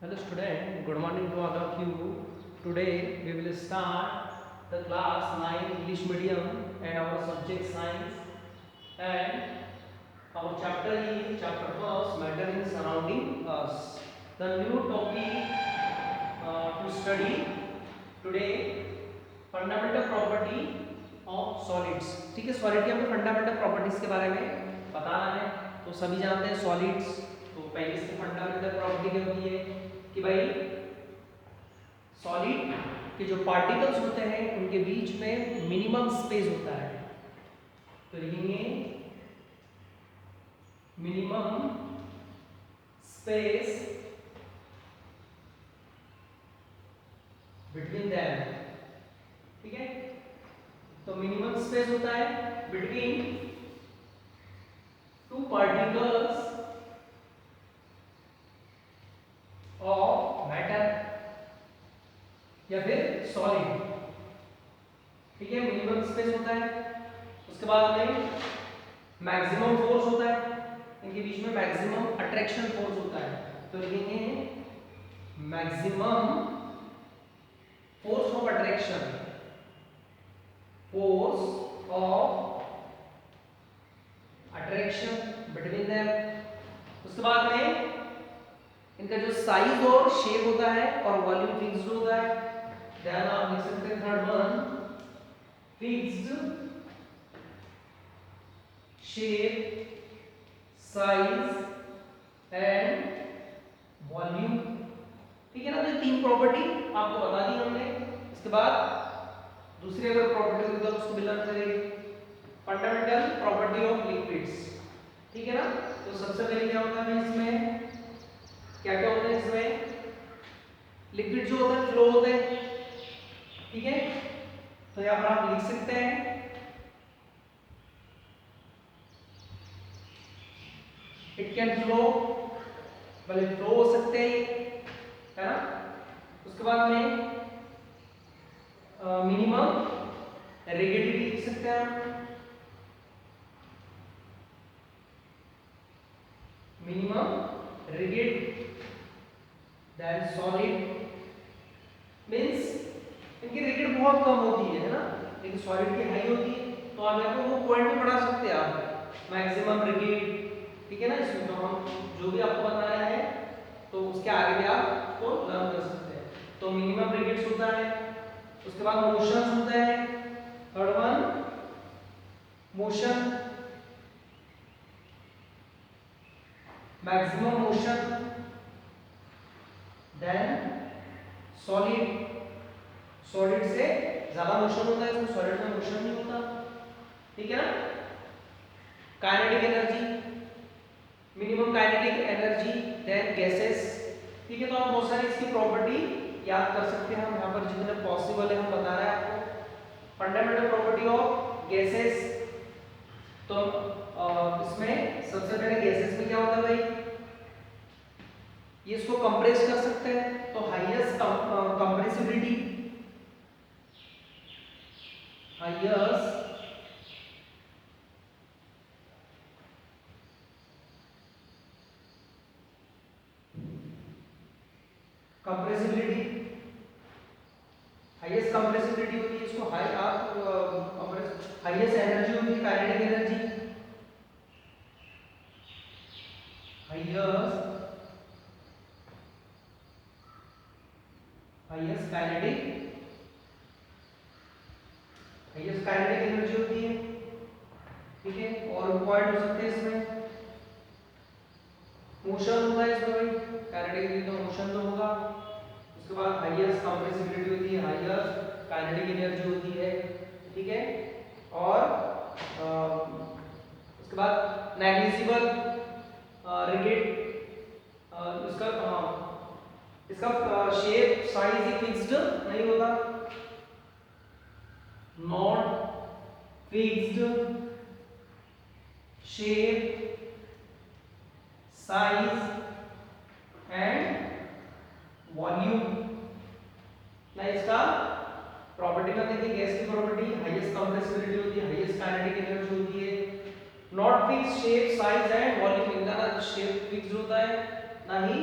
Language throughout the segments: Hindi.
Hello student, good morning to all of you. Today we will start the class 9 English medium and our subject science, and our chapter is chapter first, matter in surrounding us. The new topic to study today, fundamental property of solids. ठीक है, सॉलिड के हमें फंडामेंटल प्रॉपर्टीज के बारे में बताना है। तो सभी जानते हैं सॉलिड्स, तो पहले से फंडामेंटल प्रॉपर्टी क्या होती है कि भाई सॉलिड के जो पार्टिकल्स होते हैं उनके बीच में मिनिमम स्पेस होता है। तो लिखेंगे मिनिमम स्पेस बिटवीन देम। ठीक है, तो मिनिमम स्पेस होता है between two particles of matter या फिर सॉलिड। ठीक है, मिनिमम स्पेस होता है। उसके बाद में मैक्सिमम फोर्स होता है, इनके बीच में मैक्सिमम अट्रैक्शन फोर्स होता है। तो लिखेंगे maximum force of attraction, force of attraction between them. उसके बाद में इनका जो साइज और शेप होता है और वॉल्यूम फिक्स्ड होता है। ध्यान आप लिख सकते हैं third one, fixed shape, size and volume. ठीक है ना, तो ये तीन प्रॉपर्टी आपको बता दी हमने। इसके बाद दूसरी अगर प्रॉपर्टी होगी तो उसको बिलोंग करेगी फंडामेंटल प्रॉपर्टी ऑफ लिक्विड्स। ठीक है ना, तो सबसे पहले क्या होता है इसमें, क्या क्या होता है इसमें, लिक्विड जो होता है फ्लो होता है। ठीक है, तो यहां पर आप लिख सकते हैं इट कैन फ्लो, भले फ्लो हो सकते हैं, है ना। उसके बाद में मिनिमम रिगिडिटी लिख सकते हैं, minimum rigid than solid. Means इनकी रिगिड बहुत कम होती है ना, लेकिन सॉलिड की हाई होती है। तो आप यहाँ पे वो पॉइंट भी पढ़ा सकते हैं आप, मैक्सिमम रिगिड। ठीक है ना, इसमें तो हम जो भी आपको बताया है तो उसके आगे भी आप उसको लर्न कर सकते हैं। तो मिनिमम रिगिड्स होता है। उसके बाद मोशन होता है, third one motion, maximum motion than solid. Solid से ज्यादा मोशन होता है, इसमें सॉलिड में मोशन नहीं होता। ठीक है ना, kinetic energy, minimum kinetic energy then gases. ठीक है, तो आप बहुत सारी इसकी प्रॉपर्टी याद कर सकते हैं। हम यहाँ पर जितने पॉसिबल है हम बता रहे हैं आपको। फंडामेंटल प्रॉपर्टी ऑफ गैसेस, तो इसमें सबसे पहले गैसेस में क्या होता है भाई, ये इसको कंप्रेस कर सकते हैं। तो highest compressibility, highest compressibility, highest compressibility होती है इसको हाई आप कंप्रेस। हाईएस्ट एनर्जी होती है kinetic energy, highest highest kinetic, highest kinetic energy होती है। ठीक है, और पॉइंट हो सकते हैं इसमें, मोशन होता है इसमें भाई, काइनेटिक एनर्जी तो मोशन तो होगा। उसके बाद हाईएस्ट कंप्रेसिबिलिटी होती है, हाईएस्ट काइनेटिक एनर्जी होती है। ठीक है, और उसके बाद नेग्लिजिबल रिगिड, इसका इसका शेप साइज फिक्स्ड नहीं होता, not fixed shape, size and volume. ना इसका प्रॉपर्टी में देखिए, गैस की प्रॉपर्टी हाईएस्ट कंप्रेसिबिलिटी होती है, हाईएस्ट काइनेटिक एनर्जी होती है, not fix shape, size and volume. इनका ना शेप फिक्स होता है ना ही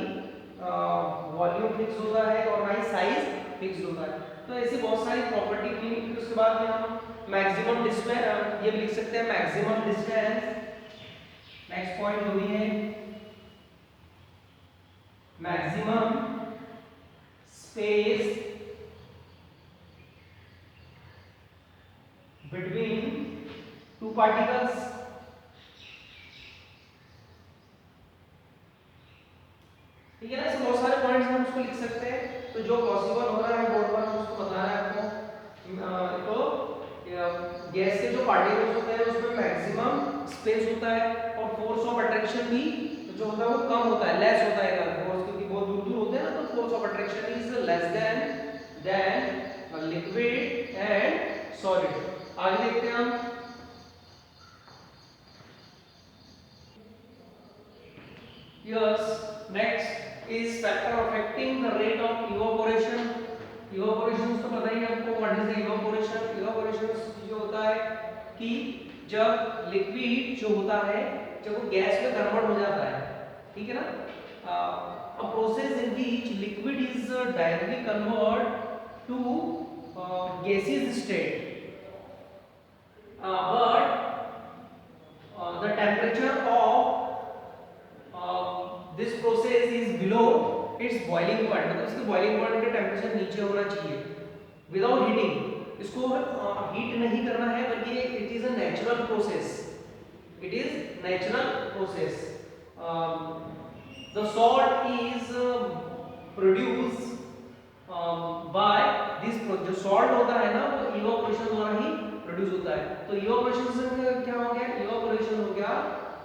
वॉल्यूम फिक्स होता है और ना ही साइज फिक्स होता है। तो ऐसी बहुत सारी प्रॉपर्टी थी। फिर उसके बाद में हम मैक्सिमम डिस्टेंस ये भी लिख सकते हैं, मैक्सिमम डिस्टेंस। नेक्स्ट पॉइंट जो भी है maximum space between two particles. ठीक है ना, ऐसे बहुत सारे पॉइंट्स हम उसको लिख सकते हैं। तो जो पॉसिबल हो रहा है बोर्ड पर हम उसको बता रहे हैं आपको। तो गैस के जो पार्टिकल्स होते हैं उसमें मैक्सिमम स्पेस होता है और फोर्स ऑफ अट्रैक्शन भी जो होता है वो कम होता है, लेस होता है फोर्स, क्योंकि बहुत दूर दूर होते हैं ना, तो force of attraction is less than liquid and solid. आगे देखते हैं हम। Yes, next is factor affecting the rate of evaporation. Evaporation तो पता ही है आपको, what is the evaporation? Evaporation जो होता है कि जब लिक्विड जो होता है जब वो गैस में कन्वर्ट हो जाता है, ठीक है ना, a process in which liquid is directly converted to gaseous state, but the temperature of this process is below its boiling point, मतलब इसके boiling point का टेम्परेचर नीचे होना चाहिए विदाउट हीटिंग। इसको हीट नहीं करना है बल्कि it is a natural process, it is natural process. The salt is produce by this process. जो सॉल्ट होता है ना वो इवापोरेशन द्वारा ही प्रोड्यूस होता है। तो इवापोरेशन से क्या हो गया, इवापोरेशन हो गया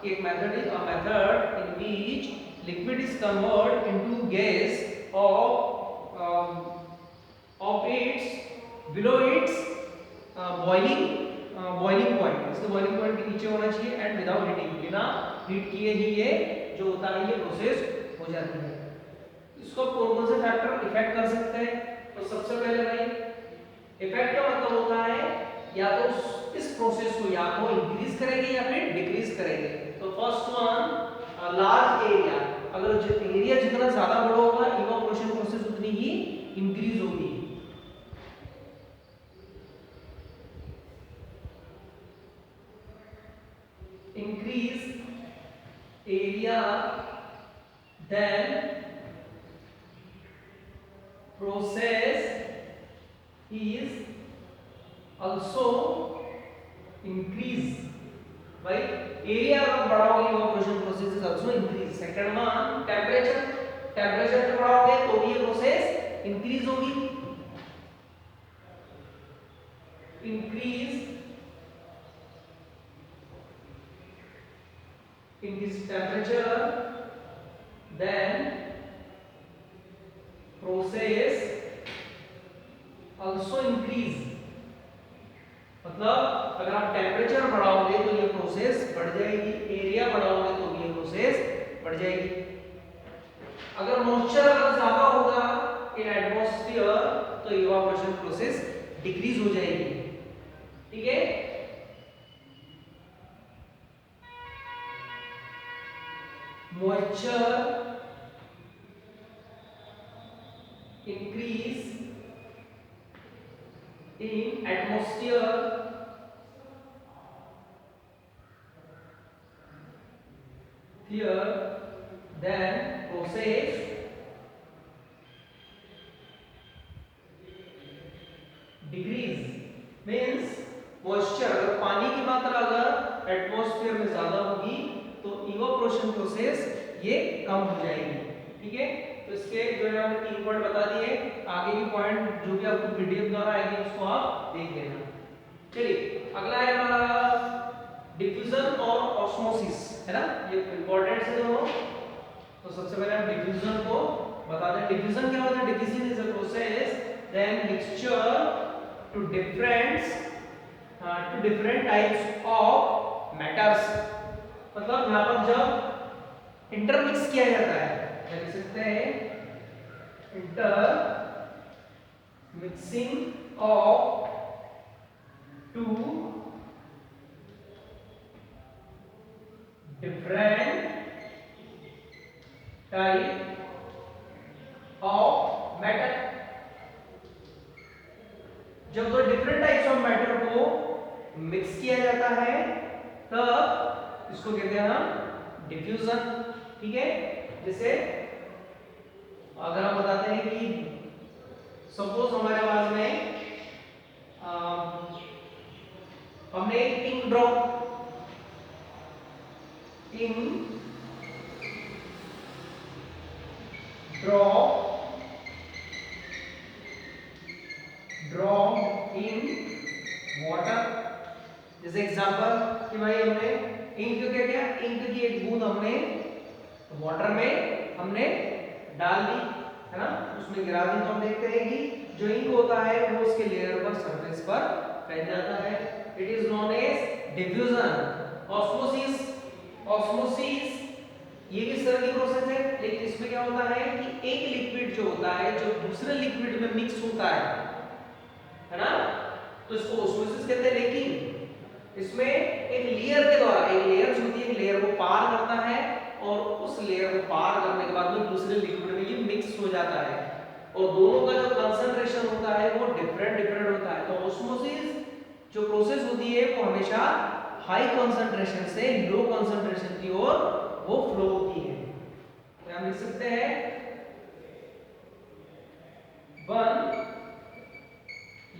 एक method is a method in which liquid is converted into gas of its below its boiling point। इसके boiling point के नीचे होना चाहिए एंड विदाउट हीटिंग, बिना हीट किए ही ये जो होता है ये प्रोसेस हो जाती है। इसको कौन से फैक्टर इफेक्ट कर सकते हैं? तो सबसे पहले भाई इफेक्ट का मतलब होता है या तो इस प्रोसेस को या तो इंक्रीज करेंगे या फिर डिक्रीज करेंगे। तो फर्स्ट वन लार्ज एरिया, अगर जो एरिया जितना ज्यादा बड़ा होगा इवापोरेशन प्रोसेस उतनी ही इंक्रीज होगी। Increase area then process is also increase. भाई एरिया अगर बढ़ाओगे evaporation process is also increase. Second one temperature, temperature को बढ़ाओगे तो भी ये प्रोसेस इंक्रीज होगी। Increase temperature then process also increase. मतलब अगर आप टेम्परेचर बढ़ाओगे तो ये प्रोसेस बढ़ जाएगी, एरिया बढ़ाओगे तो ये प्रोसेस बढ़ जाएगी। अगर मॉइस्चर अगर ज्यादा होगा इन एटमॉस्फेयर तो इवापोरेशन प्रोसेस डिक्रीज हो जाएगी। ठीक है, moisture increase in atmosphere here then process decrease means moisture, अगर पानी की मात्रा अगर एटमॉस्फेयर में ज्यादा होगी तो इवापोरेशन प्रोसेस ये कम हो जाएगी। ठीक है, तो इसके जो है हमने 3 पॉइंट बता दिए। आगे की पॉइंट जो भी आपको पीडीएफ द्वारा आएगी उसको आप देख लेना। चलिए अगला है हमारा डिफ्यूजन और ऑस्मोसिस, है ना, ये इंपॉर्टेंट है दोनों। तो सबसे पहले हम डिफ्यूजन को बता दें। डिफ्यूजन क्या होता है? Diffusion is a process then mixture two different types of matters. मतलब यहाँ पर जब इंटरमिक्स किया जाता है क्या लिख सकते हैं, intermixing of two different type of matter. जब दो डिफरेंट टाइप्स ऑफ मैटर को मिक्स किया जाता है तब इसको कहते हैं हम डिफ्यूजन। ठीक है, जैसे अगर हम बताते हैं कि सपोज हमारे पास में हमने इंक ड्रॉप इन वाटर। जैसे एग्जांपल कि भाई हमने इंक क्या किया, इंक की एक बूंद हमने वाटर में हमने डाल दी है ना, उसमें गिरा दी, तो हम देखते हैं कि जो इंक होता है वो उसके लेयर पर, सरफेस पर फैल जाता है। It is known as diffusion. Osmosis ये भी इस तरह की प्रोसेस है, लेकिन इसमें क्या होता है कि एक लिक्विड जो होता है जो दूसरे लिक्विड में मिक्स होता है ना, तो इसको ऑस्मोसिस कहते हैं। लेकिन इसमें एक लेयर के द्वारा, एक लेयर होती है, एक लेयर को पार करता है और उस लेयर को पार करने के बाद में दूसरे लिक्विड में ये मिक्स हो जाता है और दोनों का जो कंसंट्रेशन होता है वो डिफरेंट होता है। तो ऑस्मोसिस जो प्रोसेस होती है वो हमेशा हाई कंसंट्रेशन से लो कंसंट्रेशन की ओर वो फ्लो होती है। तो हम लिख सकते हैं one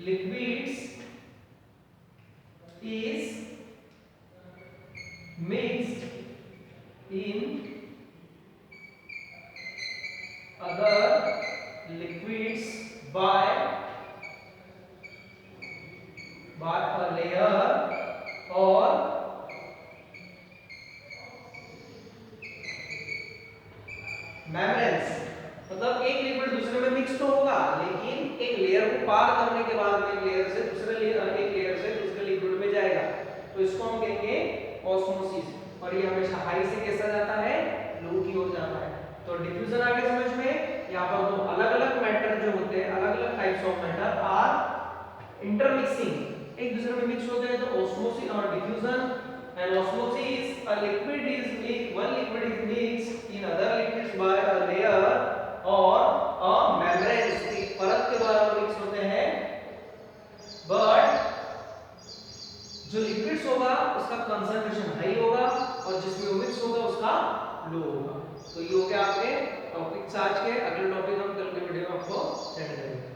liquids is mixed in other liquids by a layer or membranes। मतलब एक लिक्विड दूसरे में मिक्स तो होगा, लेकिन एक लेयर को पार करने के बाद में एक लेयर से दूसरे लिक्विड में जाएगा, तो इसको हम कहेंगे ऑस्मोसिस। और ये हमेशा हाई से कैसा जाता है, लो की ओर जाता है। तो डिफ्यूजन आ गया समझ में। यहाँ पर दो अलग-अलग मैटर जो होते हैं, अलग-अलग types of matter are intermixing, एक दूसरे में मिक्स होते हैं, तो ऑस्मोसिस और diffusion. And osmosis one liquid is mixed in other liquids by a layer or a membrane, इसकी परत के द्वारा मिक्स होते हैं। बट जो लिक्विड्स होगा उसका कंसंट्रेशन हाई होगा और जिसमें मिक्स होगा उसका लो होगा। तो ये हो गया आपके टॉपिक्स आज के। अगले टॉपिक हम कल के वीडियो में आपको सेंड करेंगे।